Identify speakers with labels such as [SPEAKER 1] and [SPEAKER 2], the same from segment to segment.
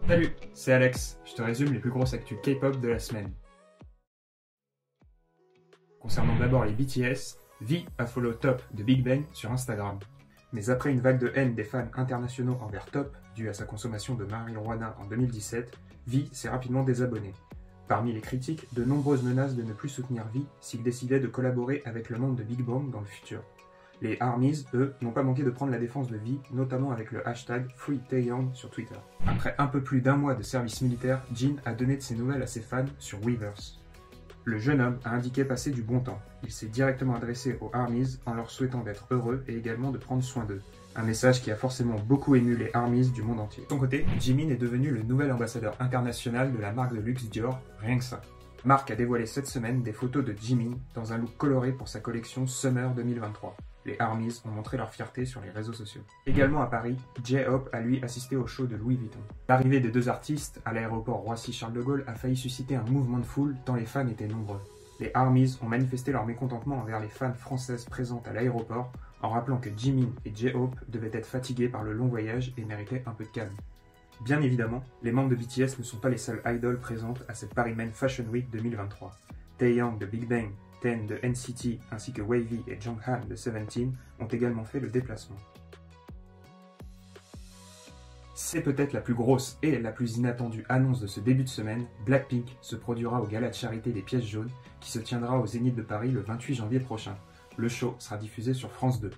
[SPEAKER 1] Salut, c'est Alex, je te résume les plus grosses actus K-pop de la semaine. Concernant d'abord les BTS, V a follow Top de Big Bang sur Instagram. Mais après une vague de haine des fans internationaux envers Top, due à sa consommation de marijuana en 2017, V s'est rapidement désabonné. Parmi les critiques, de nombreuses menaces de ne plus soutenir V s'il décidait de collaborer avec le monde de Big Bang dans le futur. Les ARMYs, eux, n'ont pas manqué de prendre la défense de V, notamment avec le hashtag #FreeTaeyong sur Twitter. Après un peu plus d'un mois de service militaire, Jin a donné de ses nouvelles à ses fans sur Weverse. Le jeune homme a indiqué passer du bon temps. Il s'est directement adressé aux ARMYs en leur souhaitant d'être heureux et également de prendre soin d'eux. Un message qui a forcément beaucoup ému les ARMYs du monde entier. De son côté, Jimin est devenu le nouvel ambassadeur international de la marque de luxe Dior, rien que ça. Marque a dévoilé cette semaine des photos de Jimin dans un look coloré pour sa collection Summer 2023. Les ARMYs ont montré leur fierté sur les réseaux sociaux. Également à Paris, J-Hope a lui assisté au show de Louis Vuitton. L'arrivée des deux artistes à l'aéroport Roissy-Charles de Gaulle a failli susciter un mouvement de foule tant les fans étaient nombreux. Les ARMYs ont manifesté leur mécontentement envers les fans françaises présentes à l'aéroport en rappelant que Jimin et J-Hope devaient être fatigués par le long voyage et méritaient un peu de calme. Bien évidemment, les membres de BTS ne sont pas les seules idoles présentes à cette Paris Men Fashion Week 2023. Taeyong de Big Bang, Ten de NCT ainsi que Wavy et Jonghan de Seventeen ont également fait le déplacement. C'est peut-être la plus grosse et la plus inattendue annonce de ce début de semaine, Blackpink se produira au gala de charité des pièces jaunes qui se tiendra au Zénith de Paris le 28 janvier prochain. Le show sera diffusé sur France 2.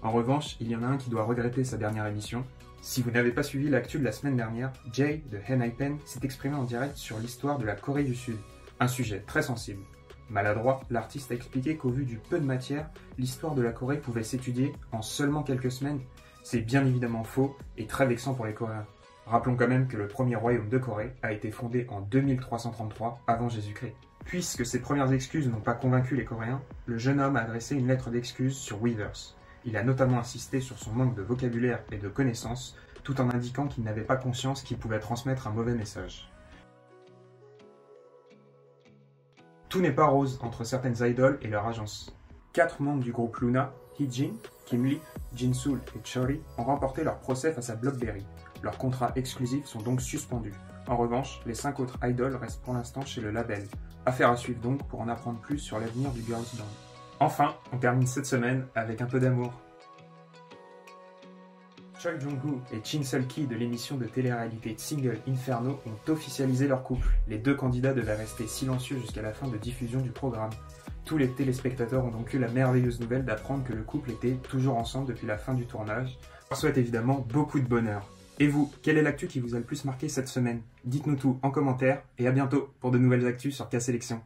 [SPEAKER 1] En revanche, il y en a un qui doit regretter sa dernière émission. Si vous n'avez pas suivi l'actu de la semaine dernière, Jay de Henhypen s'est exprimé en direct sur l'histoire de la Corée du Sud, un sujet très sensible. Maladroit, l'artiste a expliqué qu'au vu du peu de matière, l'histoire de la Corée pouvait s'étudier en seulement quelques semaines. C'est bien évidemment faux et très vexant pour les Coréens. Rappelons quand même que le premier royaume de Corée a été fondé en 2333 avant Jésus-Christ. Puisque ses premières excuses n'ont pas convaincu les Coréens, le jeune homme a adressé une lettre d'excuse sur Weverse. Il a notamment insisté sur son manque de vocabulaire et de connaissances, tout en indiquant qu'il n'avait pas conscience qu'il pouvait transmettre un mauvais message. Tout n'est pas rose entre certaines idoles et leur agence. 4 membres du groupe Luna, Heejin, Kim Lee, Jinsoul et Chori, ont remporté leur procès face à Blockberry. Leurs contrats exclusifs sont donc suspendus. En revanche, les 5 autres idoles restent pour l'instant chez le label. Affaire à suivre donc pour en apprendre plus sur l'avenir du girls band. Enfin, on termine cette semaine avec un peu d'amour. Choi Jong-woo et Shin Seul-ki de l'émission de télé-réalité Single Inferno ont officialisé leur couple. Les deux candidats devaient rester silencieux jusqu'à la fin de diffusion du programme. Tous les téléspectateurs ont donc eu la merveilleuse nouvelle d'apprendre que le couple était toujours ensemble depuis la fin du tournage. On leur souhaite évidemment beaucoup de bonheur. Et vous, quelle est l'actu qui vous a le plus marqué cette semaine? Dites-nous tout en commentaire et à bientôt pour de nouvelles actus sur K-Sélection.